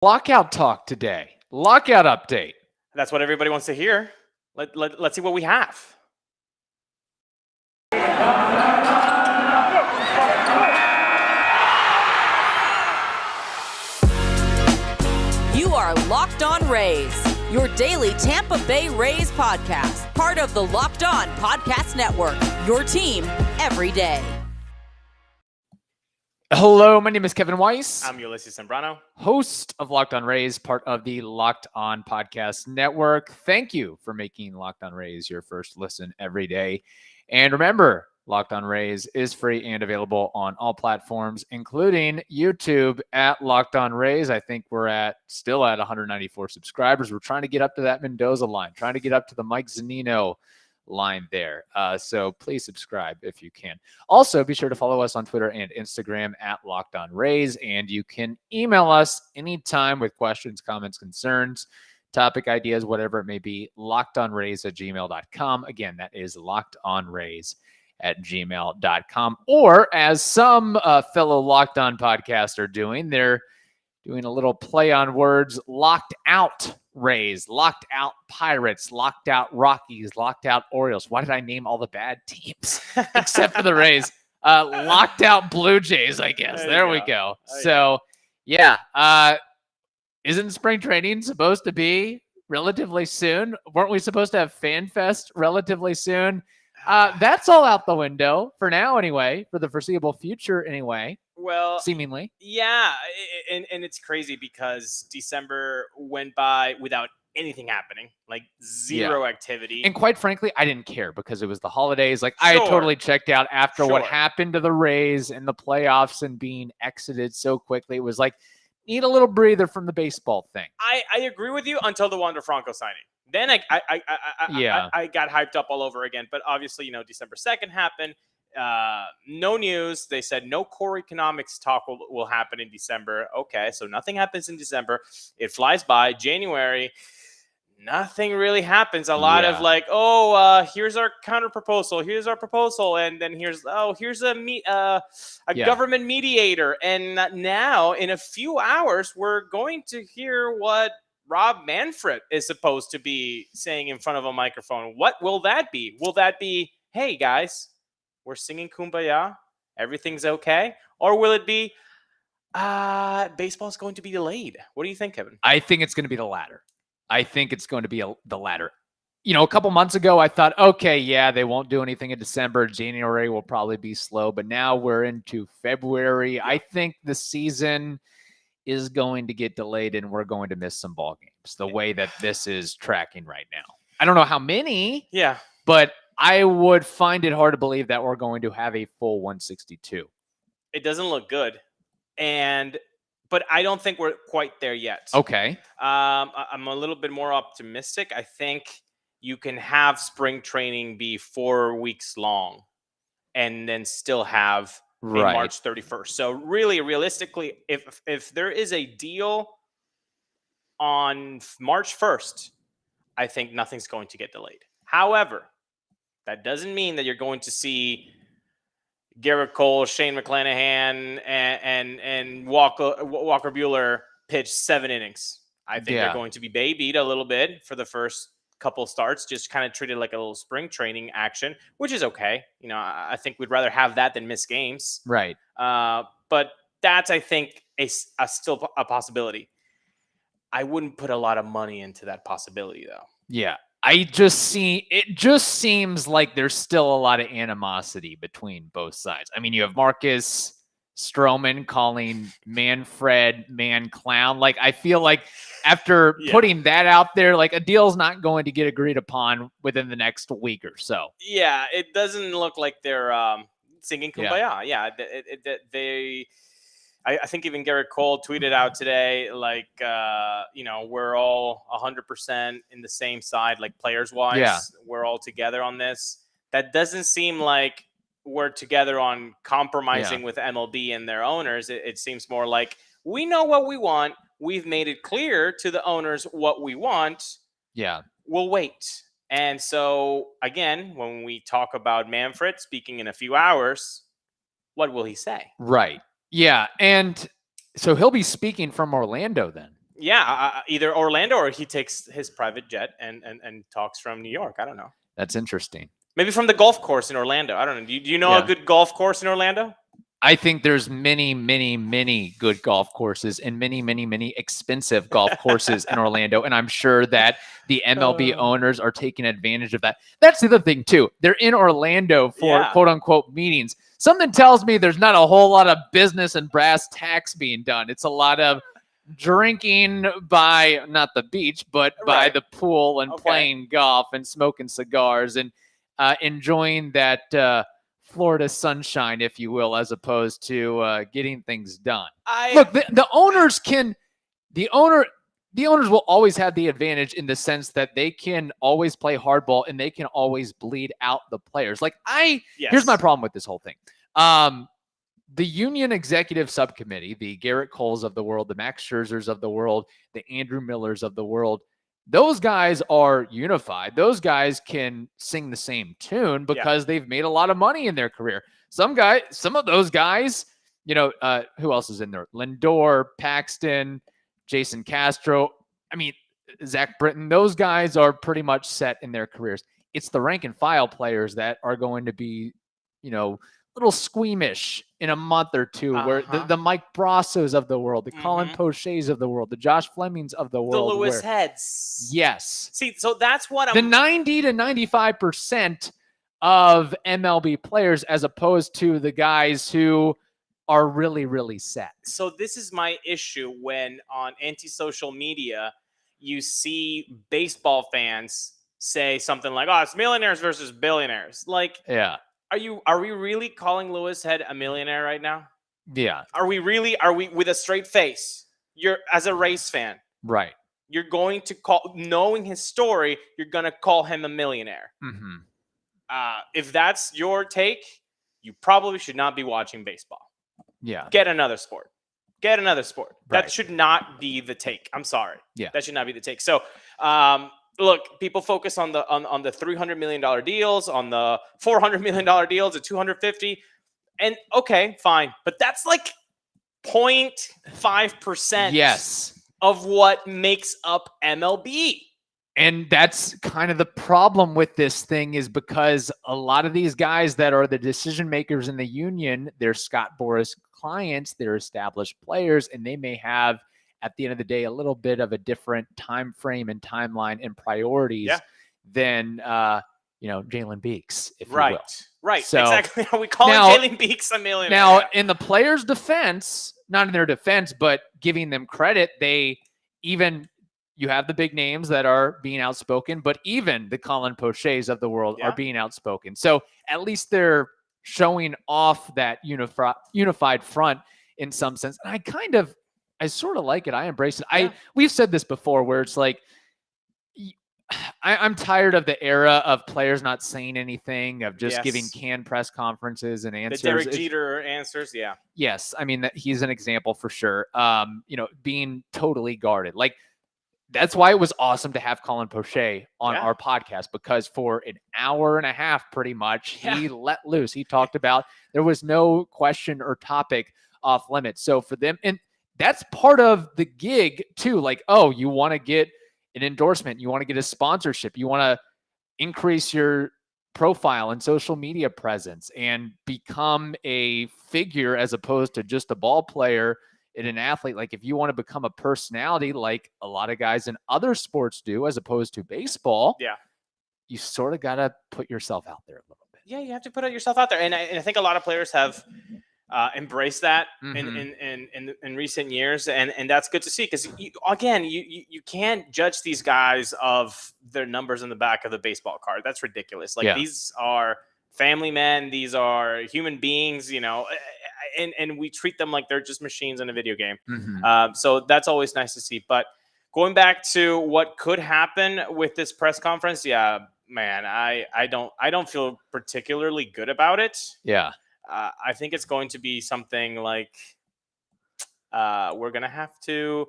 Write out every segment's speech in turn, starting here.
Lockout talk today. Lockout update. That's what everybody wants to hear. Let's see what we have. You are Locked On Rays, your daily Tampa Bay Rays podcast, part of the Locked On Podcast Network, your team every day. Hello, my name is Kevin Weiss. I'm Ulises Sambrano, host of Locked On Rays, part of the Locked On Podcast Network. Thank you for making Locked On Rays your first listen every day. And remember, Locked On Rays is free and available on all platforms, including YouTube at Locked On Rays. I think we're still at 194 subscribers. We're trying to get up to that Mendoza line, trying to get up to the Mike Zunino line there. So please subscribe if you can. Also, be sure to follow us on Twitter and Instagram at Locked On Rays, and you can email us anytime with questions, comments, concerns, topic ideas, whatever it may be, lockedonrays@gmail.com. Again, that is lockedonrays@gmail.com. Or as some fellow Locked On podcasts are doing, they're doing a little play on words, locked out Rays, locked out Pirates, locked out Rockies, locked out Orioles. Why did I name all the bad teams except for the Rays? Locked out Blue Jays, I guess. There we go. So, yeah. Isn't spring training supposed to be relatively soon? Weren't we supposed to have Fan Fest relatively soon? That's all out the window for now anyway, for the foreseeable future anyway. Well, seemingly. Yeah, and it's crazy because December went by without anything happening, like zero activity. And quite frankly, I didn't care because it was the holidays. Like I totally checked out after what happened to the Rays and the playoffs and being exited so quickly. It was like, need a little breather from the baseball thing. I agree with you until the Wander Franco signing. Then I got hyped up all over again. But obviously, December 2nd happened. No news. They said no core economics talk will happen in December. Okay, so nothing happens in December. It flies by. January, nothing really happens. A lot of like, here's our counter proposal. Here's our proposal, and then here's a government mediator. And now, in a few hours, we're going to hear what Rob Manfred is supposed to be saying in front of a microphone. What will that be? Will that be, hey guys, we're singing Kumbaya, everything's okay? Or will it be, baseball is going to be delayed? What do you think, Kevin? I think it's going to be the latter. I think it's going to be the latter. A couple months ago, I thought, okay, they won't do anything in December. January will probably be slow. But now we're into February. Yeah. I think the season is going to get delayed and we're going to miss some ball games the way that this is tracking right now. I don't know how many. Yeah. But I would find it hard to believe that we're going to have a full 162. It doesn't look good. But I don't think we're quite there yet. Okay. I'm a little bit more optimistic. I think you can have spring training be 4 weeks long and then still have March 31st. So really, realistically, if there is a deal on March 1st, I think nothing's going to get delayed. However, that doesn't mean that you're going to see Garrett Cole, Shane McClanahan, and Walker Buehler pitch 7 innings. I think they're going to be babied a little bit for the first couple starts, just kind of treated like a little spring training action, which is okay. I think we'd rather have that than miss games. Right. But that's, I think, still a possibility. I wouldn't put a lot of money into that possibility, though. Yeah. It just seems like there's still a lot of animosity between both sides. I mean, you have Marcus Stroman calling Manfred man clown. Like, I feel like after putting that out there, like a deal's not going to get agreed upon within the next week or so. Yeah, it doesn't look like they're singing Kumbaya. Yeah, I think even Garrett Cole tweeted out today, like, we're all 100% in the same side, like players-wise. Yeah. We're all together on this. That doesn't seem like we're together on compromising with MLB and their owners. It seems more like we know what we want. We've made it clear to the owners what we want. Yeah. We'll wait. And so, again, when we talk about Manfred speaking in a few hours, what will he say? Right. Yeah, and so he'll be speaking from Orlando then. Yeah, either Orlando or he takes his private jet and talks from New York. I don't know. That's interesting. Maybe from the golf course in Orlando. I don't know. Do you know a good golf course in Orlando? I think there's many, many, many good golf courses and many, many, many expensive golf courses in Orlando. And I'm sure that the MLB owners are taking advantage of that. That's the other thing, too. They're in Orlando for quote unquote meetings. Something tells me there's not a whole lot of business and brass tacks being done. It's a lot of drinking by not the beach, but by the pool and playing golf and smoking cigars and enjoying that Florida sunshine, if you will, as opposed to getting things done. Look, the owners will always have the advantage in the sense that they can always play hardball and they can always bleed out the players. Like here's my problem with this whole thing. The union executive subcommittee, the Garrett Coles of the world, the Max Scherzers of the world, the Andrew Millers of the world, those guys are unified. Those guys can sing the same tune because they've made a lot of money in their career. Some of those guys, who else is in there? Lindor, Paxton, Jason Castro. I mean, Zach Britton. Those guys are pretty much set in their careers. It's the rank and file players that are going to be, little squeamish in a month or two, where the Mike Brassos of the world, the Colin Pochets of the world, the Josh Flemings of the world, the Lewis Heads. Yes. See, so that's what the 90 to 95% of MLB players, as opposed to the guys who are really, really set. So this is my issue when on anti-social media you see baseball fans say something like, "Oh, it's millionaires versus billionaires." Like, Are we really calling Lewis Head a millionaire right now? Yeah. Are we with a straight face? You're, as a Rays fan, right? You're going to knowing his story, you're going to call him a millionaire. If that's your take, you probably should not be watching baseball. Yeah. Get another sport. Right. That should not be the take. I'm sorry. Yeah. That should not be the take. So, look, people focus on the $300 million deals, on the $400 million deals, the 250, and okay, fine, but that's like 0.5% of what makes up MLB. And that's kind of the problem with this thing, is because a lot of these guys that are the decision makers in the union, they're Scott Boras clients, they're established players, and they may have, at the end of the day, a little bit of a different time frame and timeline and priorities than Jalen Beeks, if you will. Right. So, exactly. Are we calling Jalen Beeks a millionaire? Now, in the players' defense, not in their defense, but giving them credit, you have the big names that are being outspoken, but even the Colin Pochets of the world are being outspoken. So at least they're showing off that unified front in some sense. And I sort of like it. I embrace it. We've said this before, where it's like, I'm tired of the era of players not saying anything, of just giving canned press conferences and answers. The Derek Jeter answers, Yes, I mean, he's an example for sure. Being totally guarded. Like, that's why it was awesome to have Colin Poche on our podcast, because for an hour and a half, pretty much, he let loose. He talked about, there was no question or topic off limits. So for them, and that's part of the gig too. Like, oh, you want to get an endorsement, you want to get a sponsorship, you want to increase your profile and social media presence and become a figure as opposed to just a ball player and an athlete. Like, if you want to become a personality, like a lot of guys in other sports do, as opposed to baseball, you sort of got to put yourself out there a little bit. Yeah, you have to put yourself out there. And I think a lot of players have embraced that in recent years, and that's good to see, because you can't judge these guys of their numbers in the back of the baseball card. That's ridiculous. Like, these are family men, these are human beings, and we treat them like they're just machines in a video game. So that's always nice to see. But going back to what could happen with this press conference, man, I don't feel particularly good about it. I think it's going to be something like we're going to have to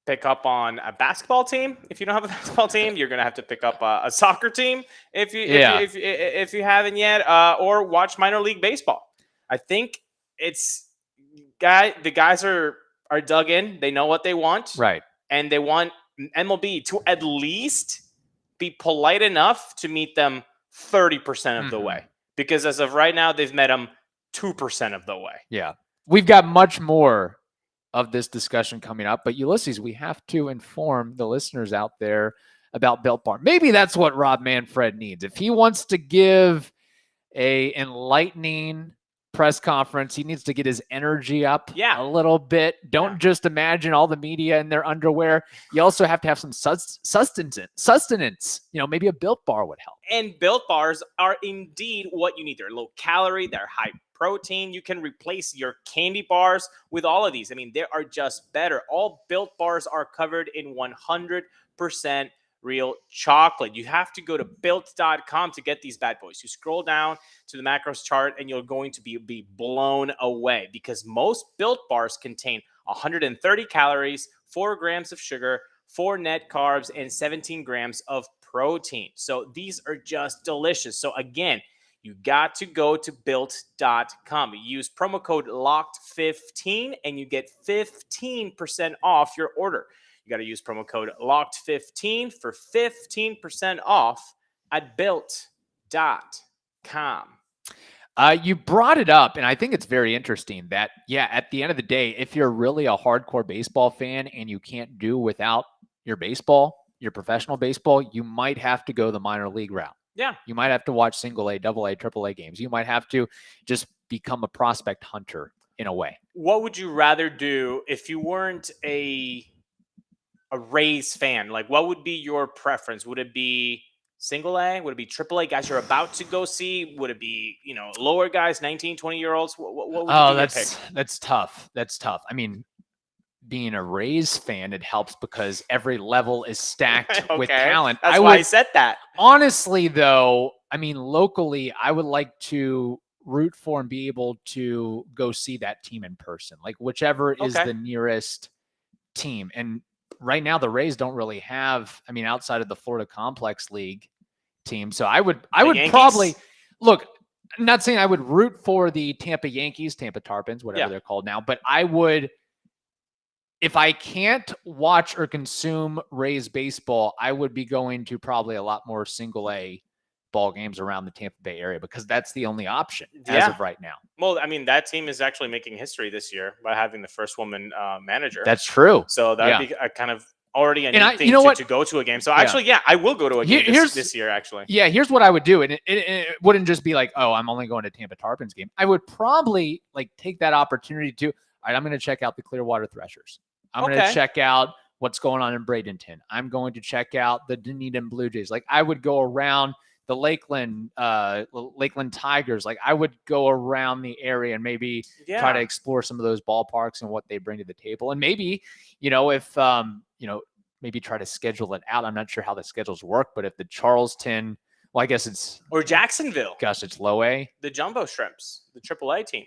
pick up on a basketball team. If you don't have a basketball team, you're going to have to pick up a soccer team if you haven't yet, or watch minor league baseball. I think the guys are are dug in. They know what they want. Right. And they want MLB to at least be polite enough to meet them 30% of the way. Because as of right now, they've met them 2% of the way. Yeah. We've got much more of this discussion coming up, but Ulises, we have to inform the listeners out there about Built Bar. Maybe that's what Rob Manfred needs. If he wants to give a enlightening press conference, he needs to get his energy up a little bit. Don't just imagine all the media in their underwear. You also have to have some sustenance. Maybe a Built Bar would help. And Built Bars are indeed what you need. They're low calorie, they're high protein. You can replace your candy bars with all of these. I mean, they are just better. All Built Bars are covered in 100% real chocolate. You have to go to built.com to get these bad boys. You scroll down to the macros chart and you're going to be blown away, because most Built Bars contain 130 calories, 4 grams of sugar, 4 net carbs, and 17 grams of protein. So these are just delicious. So again, you got to go to built.com. Use promo code LOCKED15 and you get 15% off your order. You got to use promo code LOCKED15 for 15% off at built.com. You brought it up, and I think it's very interesting that, at the end of the day, if you're really a hardcore baseball fan and you can't do without your professional baseball, you might have to go the minor league route. Yeah. You might have to watch single A, double A, triple A games. You might have to just become a prospect hunter in a way. What would you rather do if you weren't a Rays fan? Like, what would be your preference? Would it be single A? Would it be triple A guys you're about to go see? Would it be, lower guys, 19, 20-year-olds? What would you pick? That's tough. That's tough. I mean, being a Rays fan, it helps because every level is stacked with talent. That's why I said that. Honestly, though, I mean, locally, I would like to root for and be able to go see that team in person, like whichever is the nearest team. And right now, the Rays don't really have, outside of the Florida Complex League team. So I would probably look, I'm not saying I would root for the Tampa Yankees, Tampa Tarpons, whatever they're called now, but I would, if I can't watch or consume Rays baseball, I would be going to probably a lot more single A ball games around the Tampa Bay area, because that's the only option as of right now. Well, that team is actually making history this year by having the first woman manager. That's true. So that would be a kind of already a neat thing to go to a game. So actually, I will go to a game this year, actually. Yeah, here's what I would do. And it wouldn't just be like, oh, I'm only going to Tampa Tarpons game. I would probably take that opportunity to, all right, I'm going to check out the Clearwater Threshers. I'm going to check out what's going on in Bradenton. I'm going to check out the Dunedin Blue Jays. Like, I would go around the Lakeland Tigers. Like, I would go around the area and maybe try to explore some of those ballparks and what they bring to the table. And maybe, if, maybe try to schedule it out. I'm not sure how the schedules work, but if the Charleston, I guess it's. Or Jacksonville. Gosh, it's low A. The Jumbo Shrimps, the AAA team.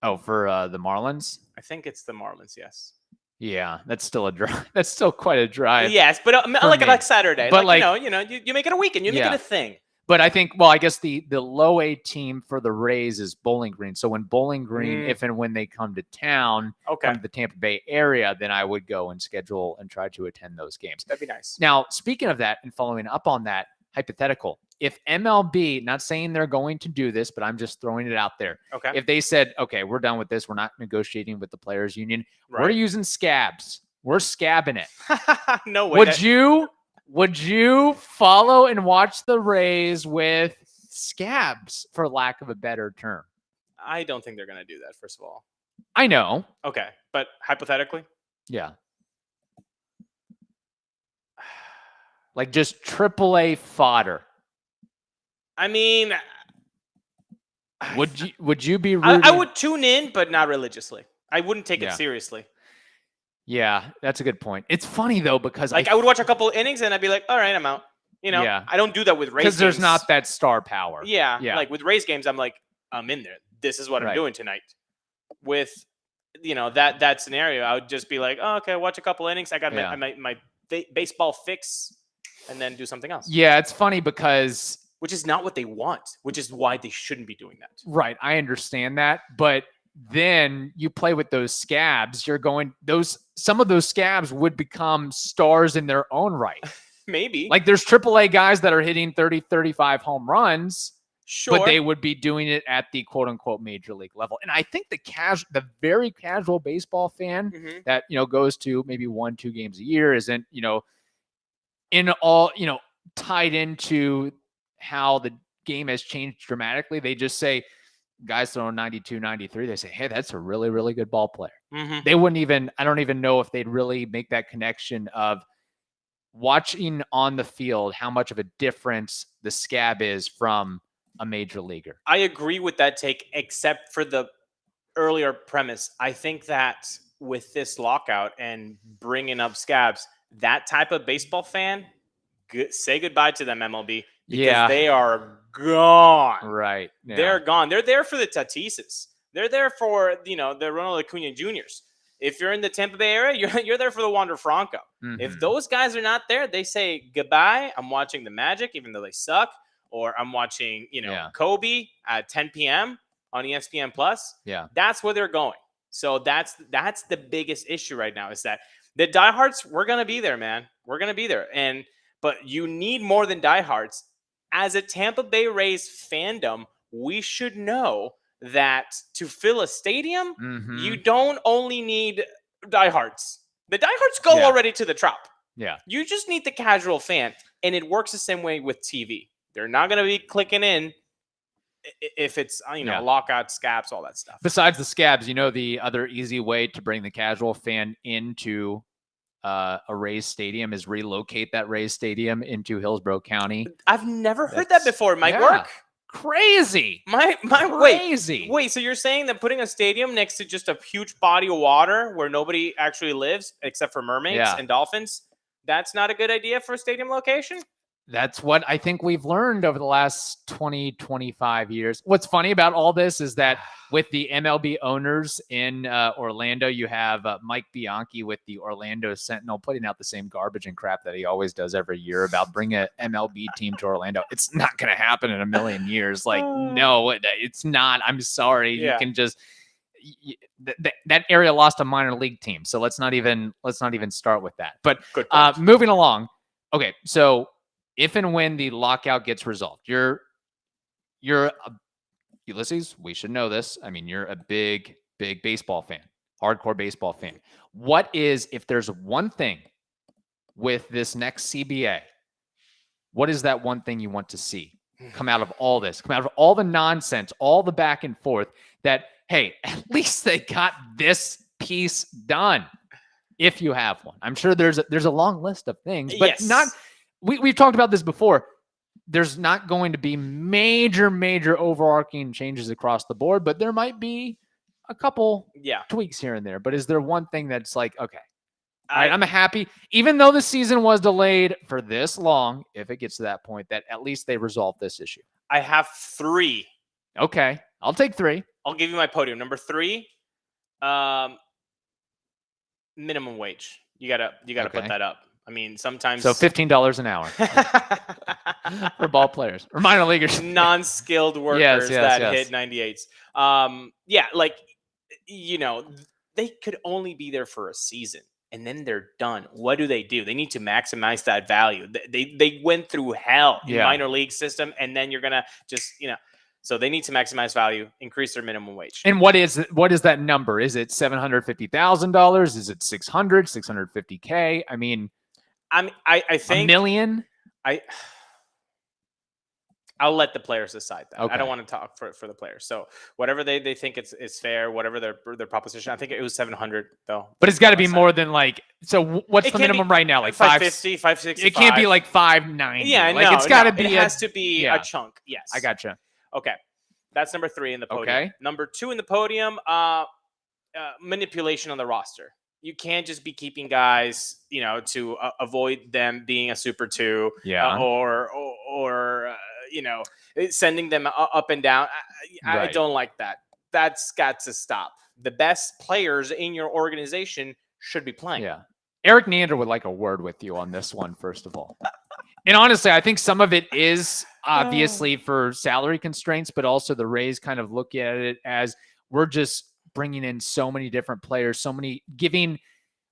Oh, for the Marlins? I think it's the Marlins, yes. Yeah, that's still a drive. That's still quite a drive. Yes, but like Saturday. But you make it a weekend. You make it a thing. But I think, I guess the low A team for the Rays is Bowling Green. So when Bowling Green, if and when they come to town, come to the Tampa Bay area, then I would go and schedule and try to attend those games. That'd be nice. Now, speaking of that and following up on that, hypothetical, if MLB, not saying they're going to do this, but I'm just throwing it out there. Okay. If they said, okay, we're done with this, we're not negotiating with the players union, we're using scabs. We're scabbing it. No way. Would you follow and watch the Rays with scabs, for lack of a better term? I don't think they're going to do that, first of all. I know. Okay, but hypothetically? Yeah. Like just AAA fodder. Would you be rooting? I would tune in, but not religiously. I wouldn't take it seriously. Yeah, that's a good point. It's funny though, because I would watch a couple innings and I'd be like, all right, I'm out. I don't do that with Rays games. Because there's not that star power. Yeah. Like with Rays games, I'm like, I'm in there. This is what I'm doing tonight. With that scenario, I would just be like, oh, okay, watch a couple innings. I got my baseball fix, and then do something else. Yeah, it's funny because. Which is not what they want, which is why they shouldn't be doing that. Right. I understand that. But then you play with those scabs. Some of those scabs would become stars in their own right. Maybe. Like there's AAA guys that are hitting 30, 35 home runs. Sure. But they would be doing it at the quote unquote major league level. And I think the very casual baseball fan that, goes to maybe 1-2 games a year isn't, in all, tied into how the game has changed dramatically. They just say guys throwing 92, 93. They say, hey, that's a really, really good ball player. They wouldn't even, I don't even know if they'd really make that connection of watching on the field, how much of a difference the scab is from a major leaguer. I agree with that take, except for the earlier premise. I think that with this lockout and bringing up scabs, that type of baseball fan, say goodbye to them, MLB, because they are gone. Right. Yeah. They're gone. They're there for the Tatises. They're there for, the Ronald Acuna Juniors. If you're in the Tampa Bay area, you're there for the Wander Franco. If those guys are not there, they say goodbye. I'm watching the Magic, even though they suck. Or I'm watching, Kobe at 10 p.m. on ESPN Plus. Yeah, that's where they're going. So that's the biggest issue right now is that the diehards, we're gonna be there, man. We're gonna be there, but you need more than diehards. As a Tampa Bay Rays fandom, we should know that to fill a stadium, you don't only need diehards. The diehards go already to the Trop. Yeah, you just need the casual fan, and it works the same way with TV. They're not going to be clicking in if it's, lockout, scabs, all that stuff. Besides the scabs, the other easy way to bring the casual fan into a Rays stadium is relocate that Rays stadium into Hillsborough County. I've never heard that before. It might work. Crazy. Crazy. Wait, so you're saying that putting a stadium next to just a huge body of water where nobody actually lives except for mermaids and dolphins, that's not a good idea for a stadium location? That's what I think we've learned over the last 20, 25 years. What's funny about all this is that with the MLB owners in Orlando, you have Mike Bianchi with the Orlando Sentinel putting out the same garbage and crap that he always does every year about bringing an MLB team to Orlando. It's not going to happen in a million years. Like, no, it's not. I'm sorry. You can just... that area lost a minor league team. So let's not even start with that. But moving along. Okay, so... if and when the lockout gets resolved, you're Ulises, we should know this. I mean, you're a big baseball fan, hardcore baseball fan. What is, if there's one thing with this next CBA, what is that one thing you want to see come out of all this, come out of all the nonsense, all the back and forth that, hey, at least they got this piece done. If you have one, I'm sure there's a long list of things, but not. We've talked about this before. There's not going to be major overarching changes across the board, but there might be a couple tweaks here and there. But is there one thing that's like, okay, all right, I'm happy, even though the season was delayed for this long, if it gets to that point, that at least they resolved this issue? I have 3. Okay, I'll take 3. I'll give you my podium. Number 3, minimum wage. You gotta put that up. I mean, sometimes... So $15 an hour for ball players or minor leaguers. Non-skilled workers that hit 98s. They could only be there for a season and then they're done. What do? They need to maximize that value. They went through hell in minor league system, and then you're going to just, so they need to maximize value, increase their minimum wage. And what is that number? Is it $750,000? Is it $650K? I mean... I think $1 million. I'll let the players decide that. Okay. I don't want to talk for the players. So whatever they think it's fair, whatever their proposition. I think it was 700 though. But it's got to be more than like. So what's the minimum right now? Like 550, 560. It can't be like 590. Yeah, like it's got to be. It has to be a chunk. Yes, I gotcha. Okay, that's number 3 in the podium. Okay. Number 2 in the podium. Manipulation on the roster. You can't just be keeping guys, to avoid them being a Super 2, or sending them up and down. I don't like that. That's got to stop. The best players in your organization should be playing. Yeah. Eric Neander would like a word with you on this one, first of all. And honestly, I think some of it is obviously for salary constraints, but also the Rays kind of look at it as we're just bringing in so many different players,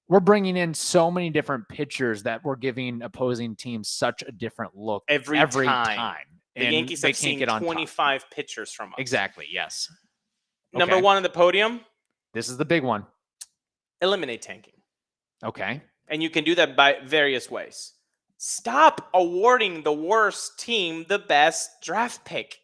we're bringing in so many different pitchers that we're giving opposing teams such a different look every time. The Yankees have seen 25 pitchers from us. Exactly, yes. Number one on the podium. This is the big one. Eliminate tanking. Okay. And you can do that by various ways. Stop awarding the worst team the best draft pick.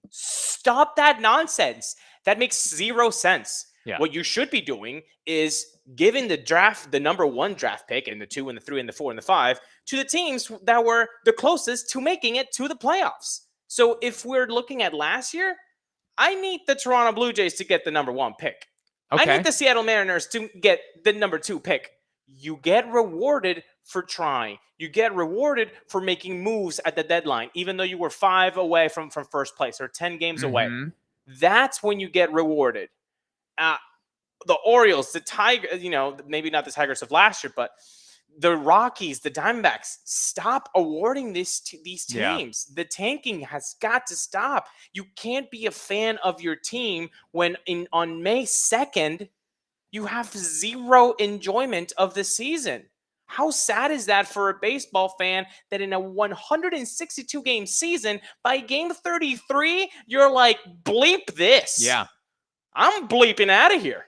Stop that nonsense. That makes zero sense. Yeah. What you should be doing is giving the number one draft pick and the 2 and the 3 and the 4 and the 5 to the teams that were the closest to making it to the playoffs. So if we're looking at last year, I need the Toronto Blue Jays to get the number 1 pick. Okay. I need the Seattle Mariners to get the number 2 pick. You get rewarded for trying. You get rewarded for making moves at the deadline, even though you were 5 away from first place or 10 games away. That's when you get rewarded. The Orioles, the Tigers, maybe not the Tigers of last year, but the Rockies, the Diamondbacks, stop awarding these teams. Yeah. The tanking has got to stop. You can't be a fan of your team when on May 2nd, you have zero enjoyment of the season. How sad is that for a baseball fan that in a 162-game season, by game 33, you're like, bleep this. Yeah. I'm bleeping out of here.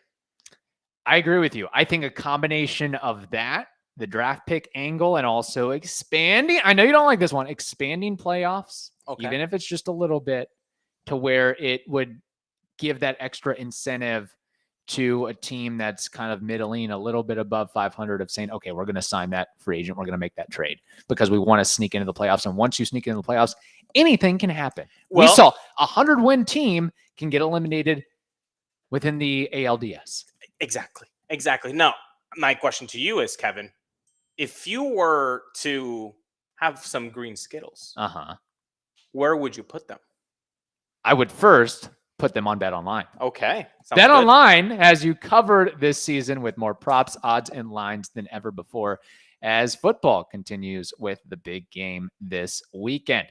I agree with you. I think a combination of that, the draft pick angle, and also expanding. I know you don't like this one. Expanding playoffs, even if it's just a little bit, to where it would give that extra incentive to a team that's kind of middling, a little bit above 500, of saying, okay, we're going to sign that free agent. We're going to make that trade because we want to sneak into the playoffs. And once you sneak into the playoffs, anything can happen. Well, we saw a 100-win team can get eliminated within the ALDS. Exactly. Now, my question to you is, Kevin, if you were to have some green Skittles, where would you put them? I would first put them on BetOnline. Okay. BetOnline has you covered this season with more props, odds, and lines than ever before as football continues with the big game this weekend.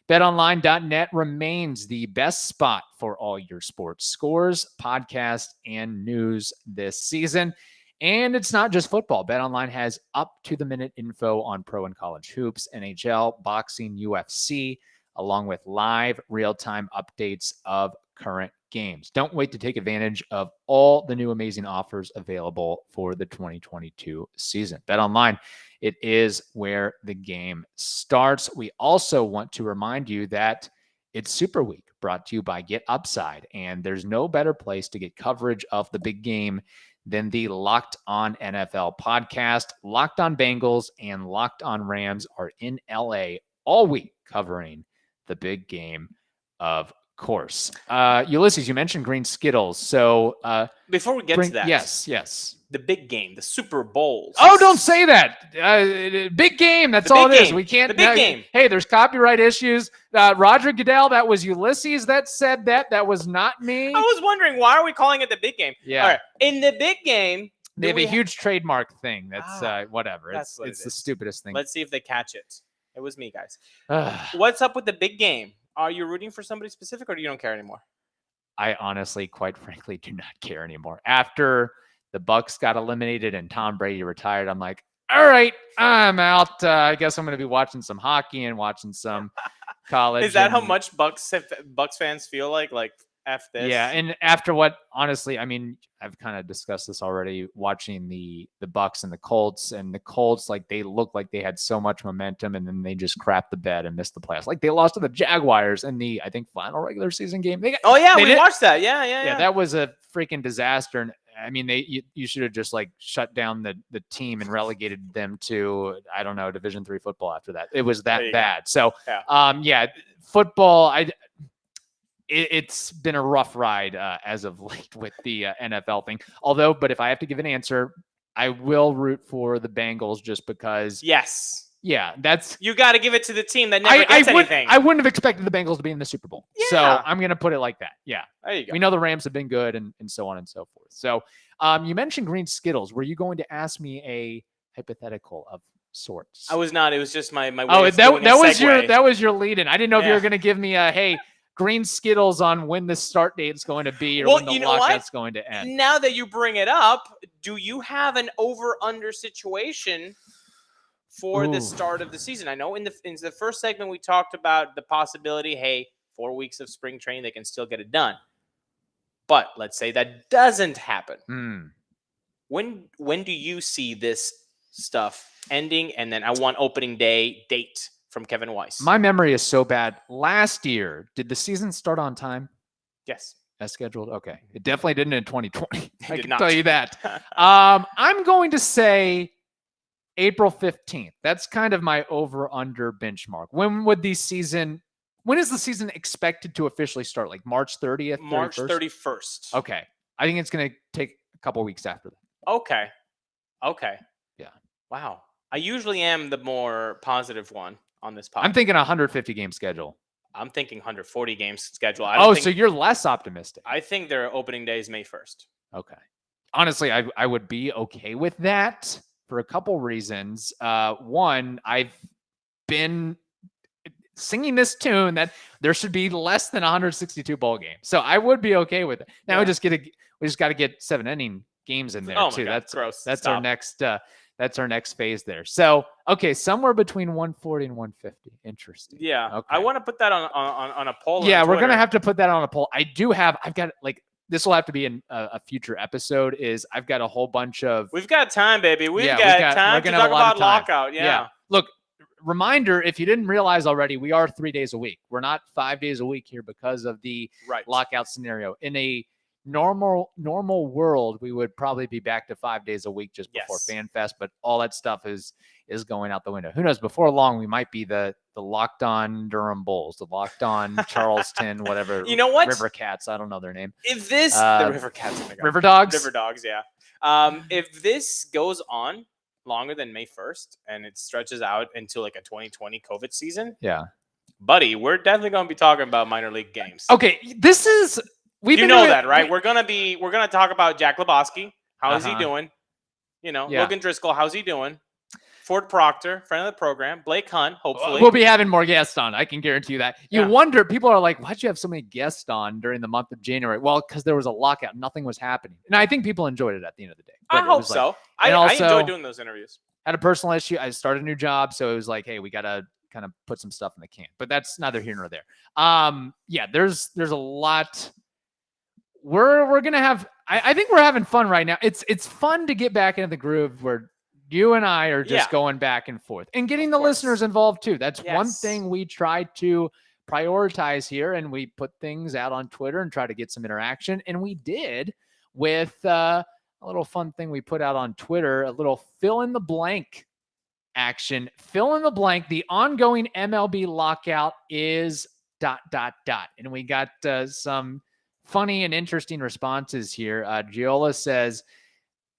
BetOnline.net remains the best spot for all your sports scores, podcasts, and news this season. And it's not just football. BetOnline has up-to-the-minute info on pro and college hoops, NHL, boxing, UFC, along with live real-time updates of current games. Don't wait to take advantage of all the new amazing offers available for the 2022 season. BetOnline, it is where the game starts. We also want to remind you that it's Super Week, brought to you by Get Upside, and there's no better place to get coverage of the big game than the Locked On NFL podcast. Locked On Bengals and Locked On Rams are in LA all week covering the big game, of course. Ulises, you mentioned green Skittles. So before we get to that, yes. The big game, the Super Bowls. Oh, don't say that. Big game. That's all it is. We can't. The big game. Hey, there's copyright issues. Roger Goodell, that was Ulises that said that. That was not me. I was wondering, why are we calling it the big game? Yeah. All right. In the big game, they have a huge trademark thing. That's whatever. It's the stupidest thing. Let's see if they catch it. It was me, guys. What's up with the big game? Are you rooting for somebody specific, or do you don't care anymore? I honestly, quite frankly, do not care anymore. After the Bucs got eliminated and Tom Brady retired, I'm like, all right, I'm out. I guess I'm going to be watching some hockey and watching some college. Is that how much Bucs fans feel like F this? Yeah, and after what, honestly, I mean, I've kind of discussed this already, watching the Bucs and the Colts, like they looked like they had so much momentum, and then they just crapped the bed and missed the playoffs. Like they lost to the Jaguars in the, I think, final regular season game. We watched that. Yeah. That was a freaking disaster. And I mean, you should have just like shut down the team and relegated them to, I don't know, Division III football after that. It was that bad. So, football, it's been a rough ride as of late with the NFL thing. But if I have to give an answer, I will root for the Bengals just because. Yes. Yeah, that's. You got to give it to the team that never gets anything. I wouldn't have expected the Bengals to be in the Super Bowl. Yeah. So I'm going to put it like that. Yeah. There you go. We know the Rams have been good and so on and so forth. So you mentioned green Skittles. Were you going to ask me a hypothetical of sorts? I was not. It was just my way that was your lead in. I didn't know if you were going to give me a, hey, green Skittles on when the start date is going to be or when the lockout's going to end. Now that you bring it up, do you have an over-under situation for the start of the season? I know in the first segment we talked about the possibility, hey, 4 weeks of spring training, they can still get it done. But let's say that doesn't happen. When do you see this stuff ending? And then I want opening day date from Kevin Weiss. My memory is so bad. Last year, did the season start on time? Yes. As scheduled? Okay. It definitely didn't in 2020. I can not. tell you that. I'm going to say April 15th. That's kind of my over-under benchmark. When is the season expected to officially start? Like March 30th? March 31st. Okay. I think it's going to take a couple weeks after that. Okay. Yeah. Wow. I usually am the more positive one on this podcast. I'm thinking 150 game schedule. I'm thinking 140 games schedule. So you're less optimistic. I think their opening day is May 1st. Okay. Honestly, I would be okay with that for a couple reasons. One, I've been singing this tune that there should be less than 162 bowl games. So I would be okay with it. Now we just got to get 7 inning games in there too. God, that's gross. That's our next that's our next phase there. So, okay, somewhere between 140 and 150. Interesting. Yeah. Okay. I want to put that on a poll. Yeah, we're going to have to put that on a poll. I've got like, this will have to be in a future episode I've got a whole bunch of. We've got time, baby. We've got time to talk about Lockout. Yeah. Look, reminder, if you didn't realize already, we are 3 days a week. We're not 5 days a week here because of the lockout scenario. In a normal world, we would probably be back to 5 days a week just before FanFest, but all that stuff is going out the window. Who knows? Before long, we might be the Locked On Durham Bulls, the Locked On Charleston, whatever. You know what? River Cats. I don't know their name. If this the River Cats, River Dogs. River Dogs, yeah. If this goes on longer than May 1st and it stretches out into like a 2020 COVID season, buddy, we're definitely going to be talking about minor league games. Okay, this is. You know that, right? We're gonna talk about Jack Lebowski. How is he doing? Logan Driscoll. How's he doing? Ford Proctor, friend of the program. Blake Hunt. Hopefully, we'll be having more guests on. I can guarantee you that. You wonder. People are like, "Why'd you have so many guests on during the month of January?" Well, because there was a lockout. Nothing was happening, and I think people enjoyed it at the end of the day. I hope so. I enjoy doing those interviews. Had a personal issue. I started a new job, so it was like, "Hey, we gotta kind of put some stuff in the can." But that's neither here nor there. There's a lot. We're gonna have. I think we're having fun right now. It's fun to get back into the groove where you and I are just going back and forth and getting the listeners involved too. That's one thing we try to prioritize here, and we put things out on Twitter and try to get some interaction. And we did with a little fun thing we put out on Twitter, a little fill in the blank action. Fill in the blank. The ongoing MLB lockout is ... And we got some funny and interesting responses here. Giola says,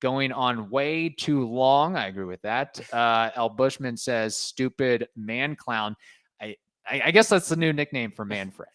going on way too long. I agree with that. El Bushman says, stupid man clown. I guess that's the new nickname for Manfred.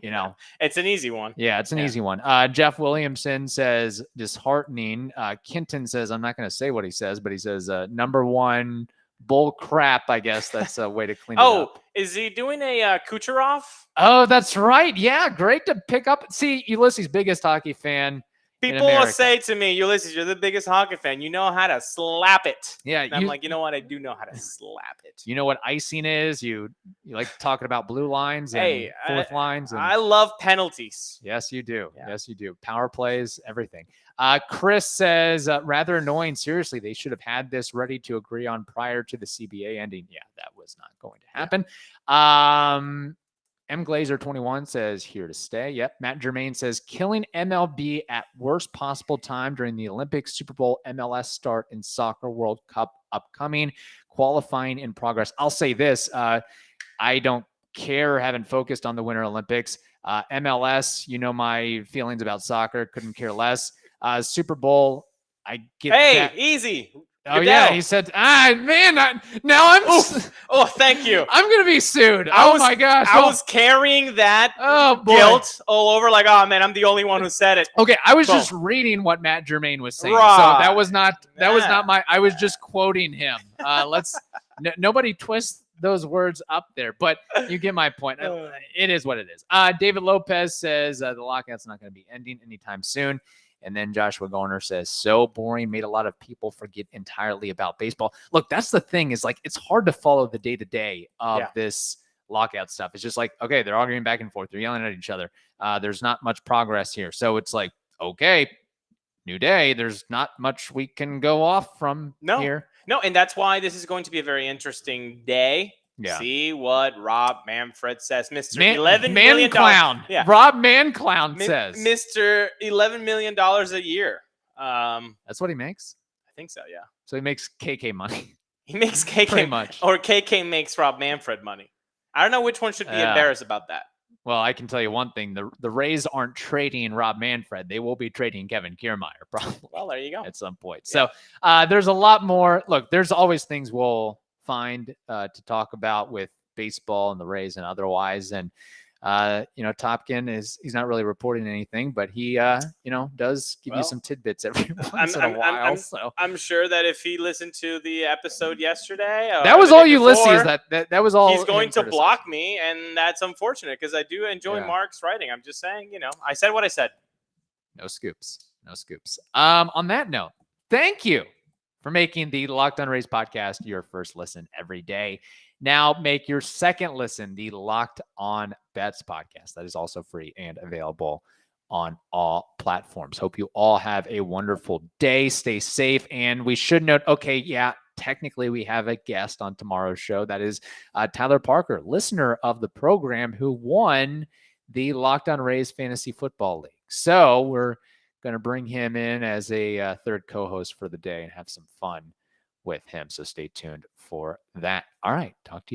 It's an easy one. Yeah, it's an easy one. Jeff Williamson says, disheartening. Kenton says, I'm not going to say what he says, but he says, number one, bull crap. I guess that's a way to clean it up. Is he doing a Kucherov? Oh, that's right. Yeah, great to pick up. See, Ulises, biggest hockey fan. People will say to me, Ulises, you're the biggest hockey fan. You know how to slap it. Yeah. And I'm like, you know what? I do know how to slap it. You know what icing is? You like talking about blue lines and fourth lines. And I love penalties. Yes, you do. Yeah. Yes, you do. Power plays, everything. Chris says, rather annoying. Seriously, they should have had this ready to agree on prior to the CBA ending. Yeah, that was not going to happen. M Glazer 21 says, here to stay. Yep. Matt Germain says, killing MLB at worst possible time during the Olympics, Super Bowl, MLS start, and Soccer World Cup upcoming, qualifying in progress. I'll say this. I don't care, haven't focused on the Winter Olympics. MLS, my feelings about soccer, couldn't care less. Super Bowl, I get that. Easy. Oh, yeah. He said, man, now I'm. Oh, thank you. I'm going to be sued. My gosh. I was carrying that guilt all over like, oh, man, I'm the only one who said it. Okay. I was just reading what Matt Germain was saying. Right. So that was not my, I was just quoting him. Nobody twist those words up there, but you get my point. It is what it is. David Lopez says the lockout's not going to be ending anytime soon. And then Joshua Garner says, so boring, made a lot of people forget entirely about baseball. Look, that's the thing is like, it's hard to follow the day-to-day of this lockout stuff. It's just like, okay, they're arguing back and forth. They're yelling at each other. There's not much progress here. So it's like, okay, new day. There's not much we can go off from here. No, and that's why this is going to be a very interesting day. Yeah. See what Rob Manfred says, Mr. $11 million clown. Yeah. Rob Man Clown says, Mr. $11 million a year. That's what he makes. I think so. Yeah. So he makes KK money. He makes KK pretty much, or KK makes Rob Manfred money. I don't know which one should be embarrassed about that. Well, I can tell you one thing: the Rays aren't trading Rob Manfred; they will be trading Kevin Kiermaier, probably. Well, there you go. At some point. Yeah. So there's a lot more. Look, there's always things we'll find to talk about with baseball and the Rays and otherwise. And Topkin he's not really reporting anything, but he does give you some tidbits every once in a while. I'm sure that if he listened to the episode yesterday, that was all Ulises. That was all. He's going to block me, and that's unfortunate because I do enjoy Mark's writing. I'm just saying, I said what I said. No scoops. On that note, thank you for making the Locked On Rays podcast your first listen every day. Now make your second listen the Locked On Bets podcast. That is also free and available on all platforms. Hope you all have a wonderful day. Stay safe. And we should note, technically we have a guest on tomorrow's show. That is Tyler Parker, listener of the program, who won the Locked On Rays Fantasy Football League. So we're going to bring him in as a third co-host for the day and have some fun with him. So stay tuned for that. All right. Talk to you.